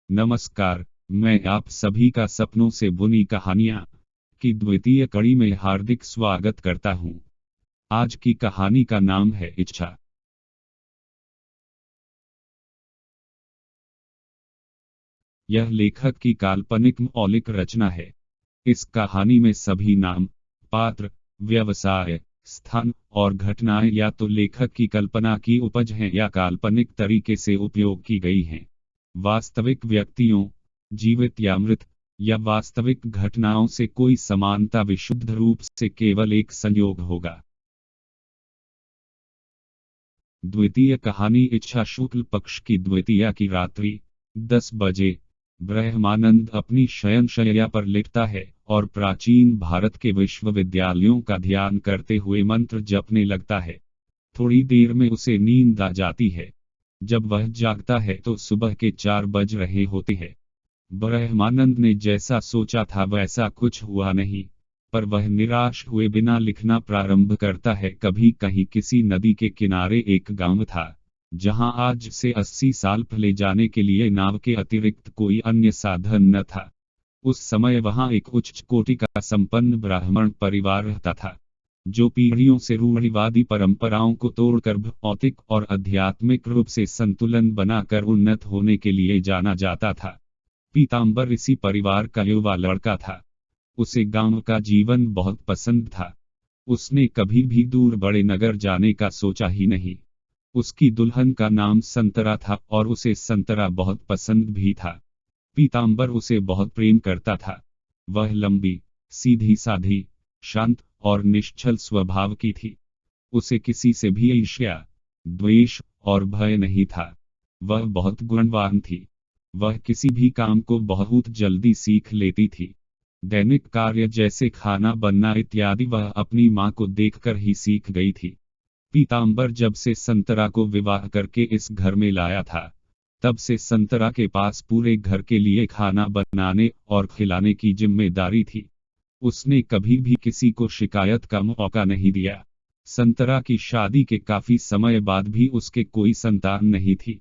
नमस्कार, मैं आप सभी का सपनों से बुनी कहानियां की द्वितीय कड़ी में हार्दिक स्वागत करता हूं। आज की कहानी का नाम है इच्छा। यह लेखक की काल्पनिक मौलिक रचना है। इस कहानी में सभी नाम, पात्र, व्यवसाय, स्थान और घटनाएं या तो लेखक की कल्पना की उपज हैं या काल्पनिक तरीके से उपयोग की गई हैं। वास्तविक व्यक्तियों, जीवित या मृत, या वास्तविक घटनाओं से कोई समानता विशुद्ध रूप से केवल एक संयोग होगा। द्वितीय कहानी इच्छा। शुक्ल पक्ष की द्वितीया की रात्रि 10 बजे ब्रह्मानंद अपनी शयनशैया पर लेटता है और प्राचीन भारत के विश्वविद्यालयों का ध्यान करते हुए मंत्र जपने लगता है। थोड़ी देर में उसे नींद आ जाती है। जब वह जागता है तो सुबह के 4 बज रहे होते हैं। ब्रह्मानंद ने जैसा सोचा था वैसा कुछ हुआ नहीं, पर वह निराश हुए बिना लिखना प्रारंभ करता है। कभी कहीं किसी नदी के किनारे एक गांव था, जहां आज से 80 साल पहले जाने के लिए नाव के अतिरिक्त कोई अन्य साधन न था। उस समय वहां एक उच्च कोटि का संपन्न ब्राह्मण परिवार रहता था, जो पीढ़ियों से रूढ़िवादी परंपराओं को तोड़कर भौतिक और आध्यात्मिक रूप से संतुलन बनाकर उन्नत होने के लिए जाना जाता था। पीताम्बर इसी परिवार का युवा लड़का था। उसे गांव का जीवन बहुत पसंद था। उसने कभी भी दूर बड़े नगर जाने का सोचा ही नहीं। उसकी दुल्हन का नाम संतरा था और उसे संतरा बहुत पसंद भी था। पीताम्बर उसे बहुत प्रेम करता था। वह लंबी, सीधी साधी, शांत और निश्चल स्वभाव की थी। उसे किसी से भी ईर्ष्या, द्वेष और भय नहीं था। वह बहुत गुणवान थी। वह किसी भी काम को बहुत जल्दी सीख लेती थी। दैनिक कार्य जैसे खाना बनना इत्यादि वह अपनी माँ को देखकर ही सीख गई थी। पीताम्बर जब से संतरा को विवाह करके इस घर में लाया था, तब से संतरा के पास पूरे घर के लिए खाना बनाने और खिलाने की जिम्मेदारी थी। उसने कभी भी किसी को शिकायत का मौका नहीं दिया। संतरा की शादी के काफी समय बाद भी उसके कोई संतान नहीं थी।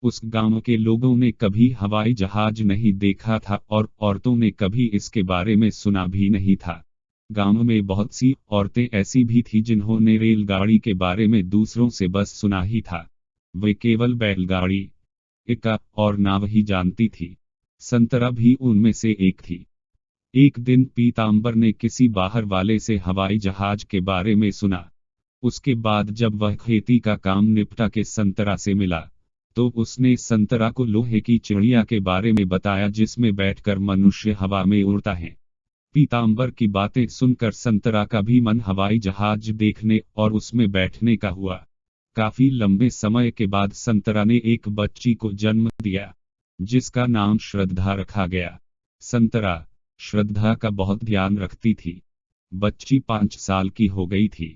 उस गांव के लोगों ने कभी हवाई जहाज नहीं देखा था और औरतों ने कभी इसके बारे में सुना भी नहीं था। गांव में बहुत सी औरतें ऐसी भी थी जिन्होंने रेलगाड़ी के बारे में दूसरों से बस सुना ही था। वे केवल बैलगाड़ी, इक्का और नाव ही जानती थी। संतरा भी उनमें से एक थी। एक दिन पीताम्बर ने किसी बाहर वाले से हवाई जहाज के बारे में सुना। उसके बाद जब वह खेती का काम निपटा के संतरा से मिला, तो उसने संतरा को लोहे की चिड़िया के बारे में बताया जिसमें बैठकर मनुष्य हवा में उड़ता है। पीताम्बर की बातें सुनकर संतरा का भी मन हवाई जहाज देखने और उसमें बैठने का हुआ। काफी लंबे समय के बाद संतरा ने एक बच्ची को जन्म दिया, जिसका नाम श्रद्धा रखा गया। संतरा श्रद्धा का बहुत ध्यान रखती थी। बच्ची 5 साल की हो गई थी,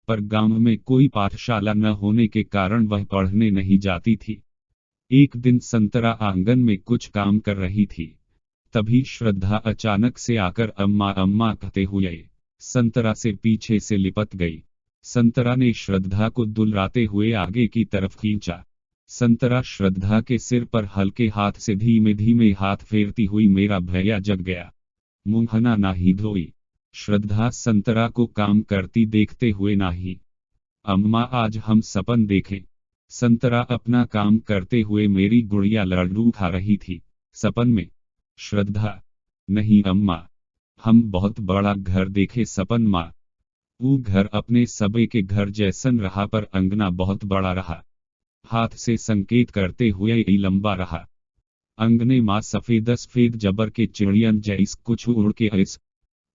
पर गांव में कोई पाठशाला न होने के कारण वह पढ़ने नहीं जाती थी। एक दिन संतरा आंगन में कुछ काम कर रही थी। तभी श्रद्धा अचानक से आकर अम्मा अम्मा कहते हुए संतरा से पीछे से लिपट गई। संतरा ने श्रद्धा को दुलराते हुए आगे की तरफ खींचा। संतरा श्रद्धा के सिर पर हल्के हाथ से धीमे धीमे हाथ फेरती हुई मेरा भैया जग गया, मुंहना ना ही धोई। श्रद्धा संतरा को काम करती देखते हुए नाही, अम्मा आज हम सपन देखें। संतरा अपना काम करते हुए मेरी गुड़िया लड्डू खा रही थी। सपन में? श्रद्धा: नहीं अम्मा, हम बहुत बड़ा घर देखे सपन माँ। वो घर अपने सबे के घर जैसन रहा पर अंगना बहुत बड़ा रहा। हाथ से संकेत करते हुए ये लंबा रहा। अंगने माँ सफेद सफेद जबर के चिड़ियन जैस कुछ उड़ के ऐस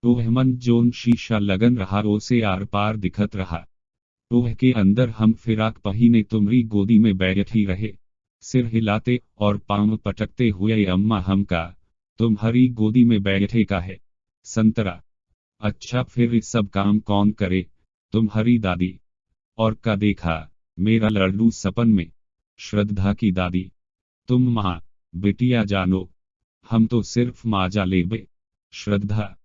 ओह मन जोन शीशा लगन रहा ओसे आर पार दिखत रहा। ओह के अंदर हम फिराक पहिने तुम्हारी गोदी में बैठी रहे। सिर हिलाते और पांव पटकते हुए अम्मा हम का तुम्हारी गोदी में बैठे का है। संतरा: अच्छा फिर इस सब काम कौन करे? तुम्हारी दादी। और का देखा मेरा लड्डू सपन में? श्रद्धा की दादी: तुम माँ बिटिया जानो, हम तो सिर्फ माजा लेबे। श्रद्धा: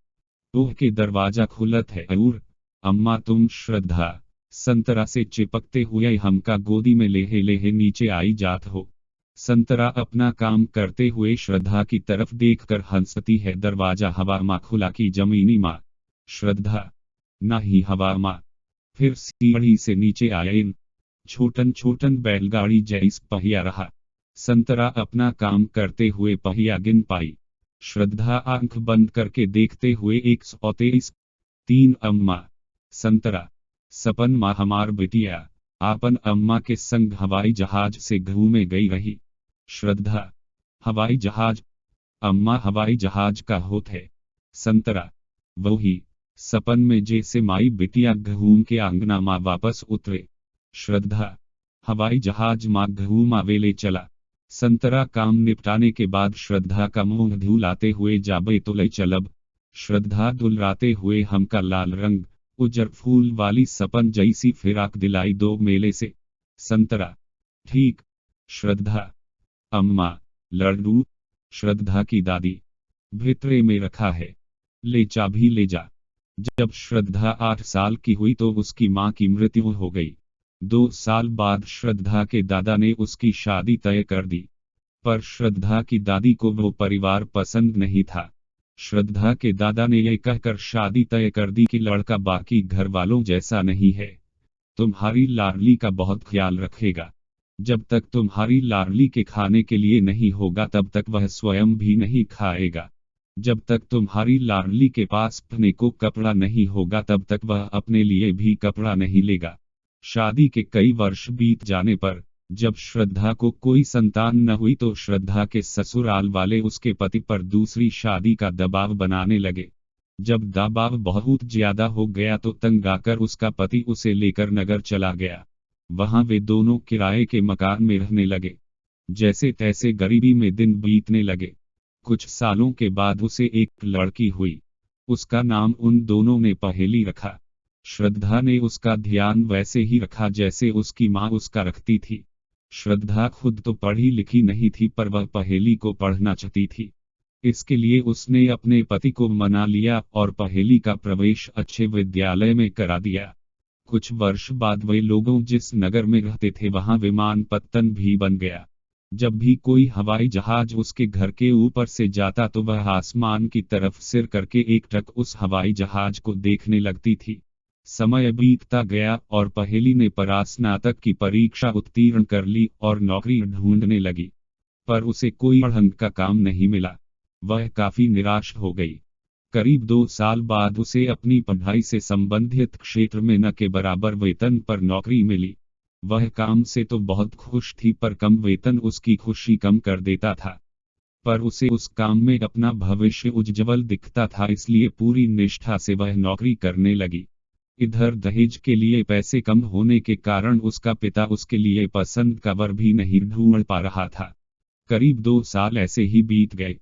ओह के दरवाजा खुलत है और अम्मा तुम श्रद्धा संतरा से चिपकते हुए हमका गोदी में लेहे लेहे नीचे आई जात हो। संतरा अपना काम करते हुए श्रद्धा की तरफ देखकर हंसती है। दरवाजा हवा माँ खुला की जमीनी माँ। श्रद्धा, ना ही हवा माँ। फिर सीढ़ी से नीचे आए इन छोटन छोटन बैलगाड़ी जैस पहिया रहा। संतरा अपना काम करते हुए पहिया गिन पाई। श्रद्धा आंख बंद करके देखते हुए 123। 3 अम्मा। संतरा, सपन माँ हमार बिटिया आपन अम्मा के संग हवाई जहाज से घूमे गई रही। श्रद्धा, हवाई जहाज? अम्मा हवाई जहाज का होत है। संतरा, वही सपन में जैसे माई बिटिया घूम के आंगना माँ वापस उतरे। श्रद्धा, हवाई जहाज माँ घूमा वेले चला। संतरा काम निपटाने के बाद श्रद्धा का मुंह धुलाते हुए जाबे तो ले चलब। श्रद्धा दुलराते हुए हमका लाल रंग उजर फूल वाली सपन जैसी फिराक दिलाई दो मेले से। संतरा, ठीक। श्रद्धा, अम्मा, लड्डू? श्रद्धा की दादी, भितरे में रखा है, ले चाबी ले जा। जब श्रद्धा 8 साल की हुई तो उसकी मां की मृत्यु हो गई। 2 साल बाद श्रद्धा के दादा ने उसकी शादी तय कर दी, पर श्रद्धा की दादी को वो परिवार पसंद नहीं था। श्रद्धा के दादा ने यह कहकर शादी तय कर दी कि लड़का बाकी घर वालों जैसा नहीं है, तुम्हारी लाडली का बहुत ख्याल रखेगा। जब तक तुम्हारी लाडली के खाने के लिए नहीं होगा तब तक वह स्वयं भी नहीं खाएगा। जब तक तुम्हारी लाडली के पास पहनने को कपड़ा नहीं होगा तब तक वह अपने लिए भी कपड़ा नहीं लेगा। शादी के कई वर्ष बीत जाने पर जब श्रद्धा को कोई संतान न हुई तो श्रद्धा के ससुराल वाले उसके पति पर दूसरी शादी का दबाव बनाने लगे। जब दबाव बहुत ज्यादा हो गया तो तंग आकर उसका पति उसे लेकर नगर चला गया। वहां वे दोनों किराए के मकान में रहने लगे। जैसे तैसे गरीबी में दिन बीतने लगे। कुछ सालों के बाद उसे एक लड़की हुई। उसका नाम उन दोनों ने पहेली रखा। श्रद्धा ने उसका ध्यान वैसे ही रखा जैसे उसकी माँ उसका रखती थी। श्रद्धा खुद तो पढ़ी लिखी नहीं थी पर वह पहेली को पढ़ना चाहती थी। इसके लिए उसने अपने पति को मना लिया और पहेली का प्रवेश अच्छे विद्यालय में करा दिया। कुछ वर्ष बाद वे लोगों जिस नगर में रहते थे वहां विमानपत्तन भी बन गया। जब भी कोई हवाई जहाज उसके घर के ऊपर से जाता तो वह आसमान की तरफ सिर करके एकटक उस हवाई जहाज को देखने लगती थी। समय बीतता गया और पहेली ने स्नातक की परीक्षा उत्तीर्ण कर ली और नौकरी ढूंढने लगी, पर उसे कोई ढंग का काम नहीं मिला। वह काफी निराश हो गई। करीब 2 साल बाद उसे अपनी पढ़ाई से संबंधित क्षेत्र में न के बराबर वेतन पर नौकरी मिली। वह काम से तो बहुत खुश थी पर कम वेतन उसकी खुशी कम कर देता था। पर उसे उस काम में अपना भविष्य उज्ज्वल दिखता था, इसलिए पूरी निष्ठा से वह नौकरी करने लगी। इधर दहेज के लिए पैसे कम होने के कारण उसका पिता उसके लिए पसंद का वर भी नहीं ढूंढ पा रहा था। करीब 2 साल ऐसे ही बीत गए।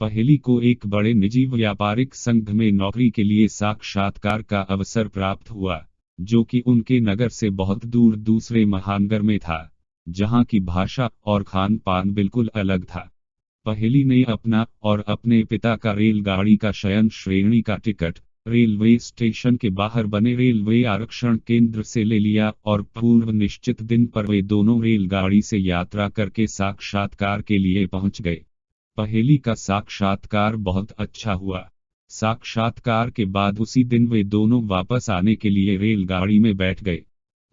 पहेली को एक बड़े निजी व्यापारिक संघ में नौकरी के लिए साक्षात्कार का अवसर प्राप्त हुआ, जो कि उनके नगर से बहुत दूर दूसरे महानगर में था, जहां की भाषा और खान पान बिल्कुल अलग था। पहेली ने अपना और अपने पिता का रेलगाड़ी का शयन श्रेणी का टिकट रेलवे स्टेशन के बाहर बने रेलवे आरक्षण केंद्र से ले लिया और पूर्व निश्चित दिन पर वे दोनों रेलगाड़ी से यात्रा करके साक्षात्कार के लिए पहुंच गए। पहेली का साक्षात्कार बहुत अच्छा हुआ। साक्षात्कार के बाद उसी दिन वे दोनों वापस आने के लिए रेलगाड़ी में बैठ गए।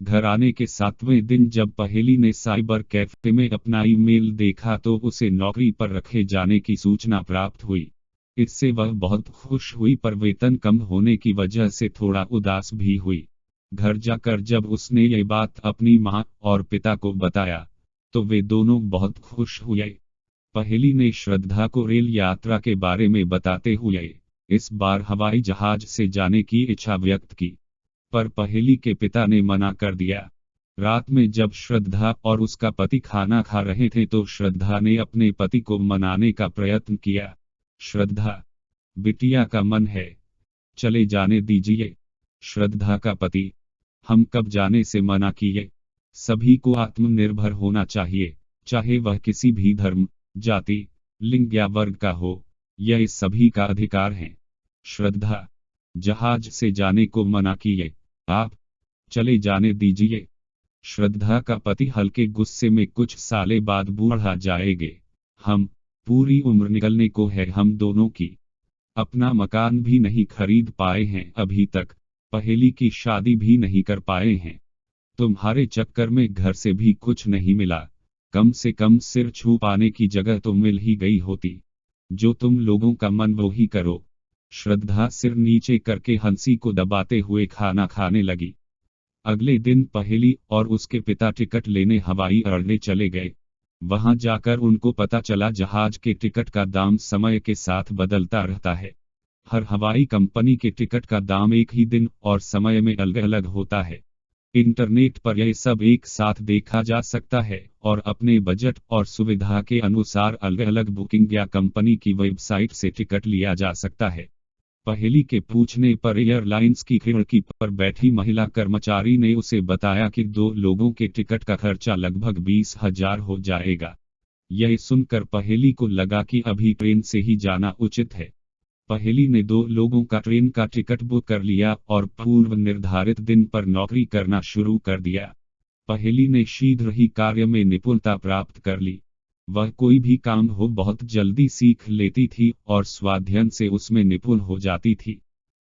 घर आने के 7वें दिन जब पहेली ने साइबर कैफे में अपना ईमेल देखा तो उसे नौकरी पर रखे जाने की सूचना प्राप्त हुई। इससे वह बहुत खुश हुई पर वेतन कम होने की वजह से थोड़ा उदास भी हुई। घर जाकर जब उसने ये बात अपनी मां और पिता को बताया तो वे दोनों बहुत खुश हुए। पहेली ने श्रद्धा को रेल यात्रा के बारे में बताते हुए इस बार हवाई जहाज से जाने की इच्छा व्यक्त की, पर पहेली के पिता ने मना कर दिया। रात में जब श्रद्धा और उसका पति खाना खा रहे थे तो श्रद्धा ने अपने पति को मनाने का प्रयत्न किया। श्रद्धा, बिटिया का मन है, चले जाने दीजिए। श्रद्धा का पति, हम कब जाने से मना किए? सभी को आत्मनिर्भर होना चाहिए, चाहे वह किसी भी धर्म, जाति, लिंग या वर्ग का हो, यह सभी का अधिकार है। श्रद्धा, जहाज से जाने को मना किए, आप चले जाने दीजिए। श्रद्धा का पति हल्के गुस्से में कुछ साले बाद बूढ़ा जाएंगे। हम पूरी उम्र निकलने को है हम दोनों की। अपना मकान भी नहीं खरीद पाए हैं अभी तक। पहेली की शादी भी नहीं कर पाए हैं। तुम्हारे चक्कर में घर से भी कुछ नहीं मिला। कम से कम सिर छुपाने की जगह तो मिल ही गई होती। जो तुम लोगों का मन वो ही करो। श्रद्धा सिर नीचे करके हंसी को दबाते हुए खाना खाने लगी। अगले दिन पहेली और उसके पिता टिकट लेने हवाई अड्डे चले गए। वहां जाकर उनको पता चला जहाज के टिकट का दाम समय के साथ बदलता रहता है। हर हवाई कंपनी के टिकट का दाम एक ही दिन और समय में अलग अलग होता है। इंटरनेट पर यह सब एक साथ देखा जा सकता है और अपने बजट और सुविधा के अनुसार अलग अलग बुकिंग या कंपनी की वेबसाइट से टिकट लिया जा सकता है। पहेली के पूछने पर एयरलाइंस की खिड़की पर बैठी महिला कर्मचारी ने उसे बताया कि 2 लोगों के टिकट का खर्चा लगभग 20,000 हो जाएगा। यह सुनकर पहेली को लगा कि अभी ट्रेन से ही जाना उचित है। पहेली ने 2 लोगों का ट्रेन का टिकट बुक कर लिया और पूर्व निर्धारित दिन पर नौकरी करना शुरू कर दिया। पहेली ने शीघ्र ही कार्य में निपुणता प्राप्त कर ली। वह कोई भी काम हो बहुत जल्दी सीख लेती थी और स्वाध्ययन से उसमें निपुण हो जाती थी,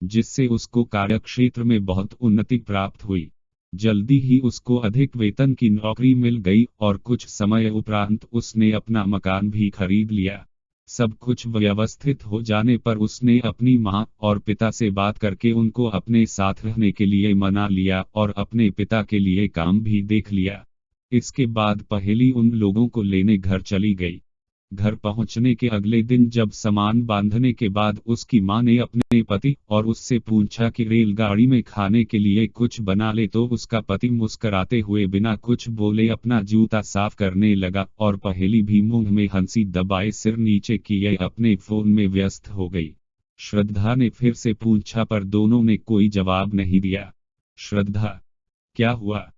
जिससे उसको कार्यक्षेत्र में बहुत उन्नति प्राप्त हुई। जल्दी ही उसको अधिक वेतन की नौकरी मिल गई और कुछ समय उपरांत उसने अपना मकान भी खरीद लिया। सब कुछ व्यवस्थित हो जाने पर उसने अपनी मां और पिता से बात करके उनको अपने साथ रहने के लिए मना लिया और अपने पिता के लिए काम भी देख लिया। इसके बाद पहेली उन लोगों को लेने घर चली गई। घर पहुंचने के अगले दिन जब सामान बांधने के बाद उसकी मां ने अपने पति और उससे पूछा कि रेलगाड़ी में खाने के लिए कुछ बना ले, तो उसका पति मुस्कुराते हुए बिना कुछ बोले अपना जूता साफ करने लगा और पहेली भी मुंह में हंसी दबाए सिर नीचे किए अपने फोन में व्यस्त हो गई। श्रद्धा ने फिर से पूछा पर दोनों ने कोई जवाब नहीं दिया। श्रद्धा, क्या हुआ?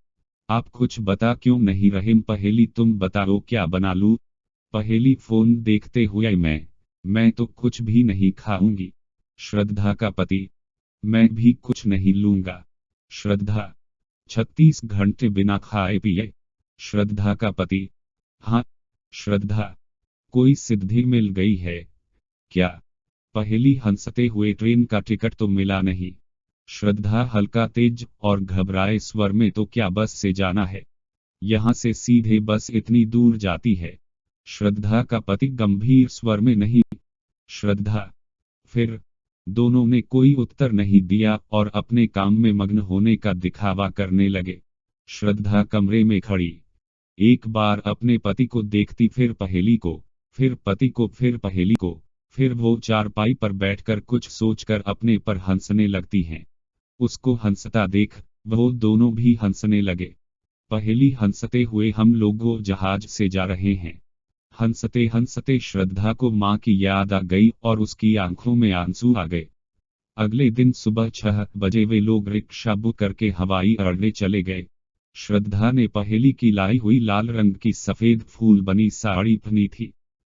आप कुछ बता क्यों नहीं रहे? पहेली, तुम बताओ क्या बना लूं? पहेली फोन देखते हुए मैं तो कुछ भी नहीं खाऊंगी। श्रद्धा का पति, मैं भी कुछ नहीं लूंगा। श्रद्धा, 36 घंटे बिना खाए पिए। श्रद्धा का पति, हाँ। श्रद्धा, कोई सिद्धि मिल गई है क्या? पहेली हंसते हुए, ट्रेन का टिकट तो मिला नहीं। श्रद्धा हल्का तेज और घबराए स्वर में, तो क्या बस से जाना है? यहां से सीधे बस इतनी दूर जाती है। श्रद्धा का पति गंभीर स्वर में, नहीं। श्रद्धा, फिर? दोनों ने कोई उत्तर नहीं दिया और अपने काम में मग्न होने का दिखावा करने लगे। श्रद्धा कमरे में खड़ी एक बार अपने पति को देखती, फिर पहेली को, फिर पति को, फिर पहेली को, फिर वो चारपाई पर बैठकर कुछ सोचकर अपने पर हंसने लगती हैं। उसको हंसता देख वो दोनों भी हंसने लगे। पहेली हंसते हुए, हम लोग जहाज से जा रहे हैं। हंसते हंसते श्रद्धा को मां की याद आ गई और उसकी आंखों में आंसू आ गए। अगले दिन सुबह 6 बजे वे लोग रिक्शा बुक करके हवाई अड्डे चले गए। श्रद्धा ने पहेली की लाई हुई लाल रंग की सफेद फूल बनी साड़ी पहनी थी।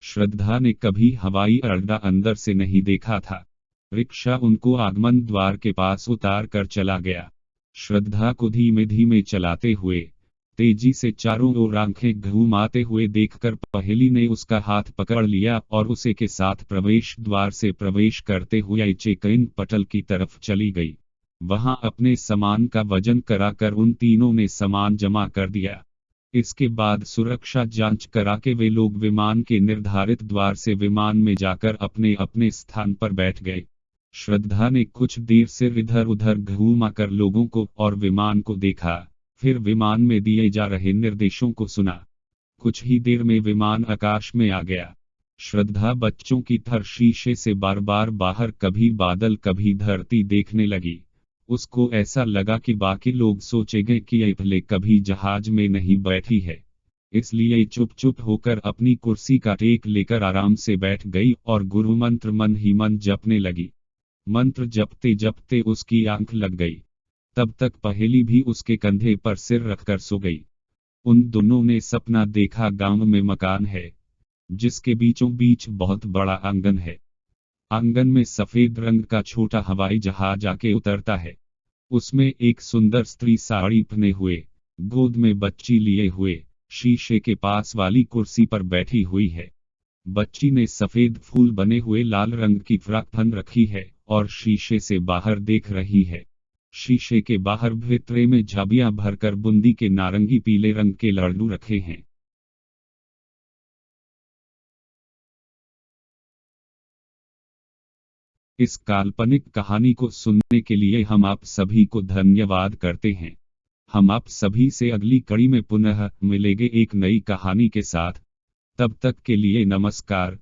श्रद्धा ने कभी हवाई अड्डा अंदर से नहीं देखा था। रिक्शा उनको आगमन द्वार के पास उतार कर चला गया। श्रद्धा को धीमे धीमे चलाते हुए, तेजी से चारों ओर आंखें घुमाते हुए देखकर पहेली ने उसका हाथ पकड़ लिया और उसे के साथ प्रवेश द्वार से प्रवेश करते हुए चेक इन पटल की तरफ चली गई। वहां अपने सामान का वजन कराकर उन तीनों ने सामान जमा कर दिया। इसके बाद सुरक्षा जांच करा के वे लोग विमान के निर्धारित द्वार से विमान में जाकर अपने अपने स्थान पर बैठ गए। श्रद्धा ने कुछ देर से इधर उधर घूमाकर लोगों को और विमान को देखा, फिर विमान में दिए जा रहे निर्देशों को सुना। कुछ ही देर में विमान आकाश में आ गया। श्रद्धा बच्चों की तरह शीशे से बार बार बाहर कभी बादल कभी धरती देखने लगी। उसको ऐसा लगा कि बाकी लोग सोचेंगे कि ये पहले कभी जहाज में नहीं बैठी है, इसलिए चुप चुप होकर अपनी कुर्सी का टेक लेकर आराम से बैठ गई और गुरु मंत्र मन ही मन जपने लगी। मंत्र जपते जपते उसकी आंख लग गई। तब तक पहेली भी उसके कंधे पर सिर रखकर सो गई। उन दोनों ने सपना देखा, गांव में मकान है जिसके बीचों बीच बहुत बड़ा आंगन है। आंगन में सफेद रंग का छोटा हवाई जहाज आके उतरता है। उसमें एक सुंदर स्त्री साड़ी पहने हुए गोद में बच्ची लिए हुए शीशे के पास वाली कुर्सी पर बैठी हुई है। बच्ची ने सफेद फूल बने हुए लाल रंग की फ्रॉक पहन रखी है और शीशे से बाहर देख रही है। शीशे के बाहर भित्रे में झाबियां भरकर बूंदी के नारंगी पीले रंग के लड्डू रखे हैं। इस काल्पनिक कहानी को सुनने के लिए हम आप सभी को धन्यवाद करते हैं। हम आप सभी से अगली कड़ी में पुनः मिलेंगे एक नई कहानी के साथ। तब तक के लिए नमस्कार।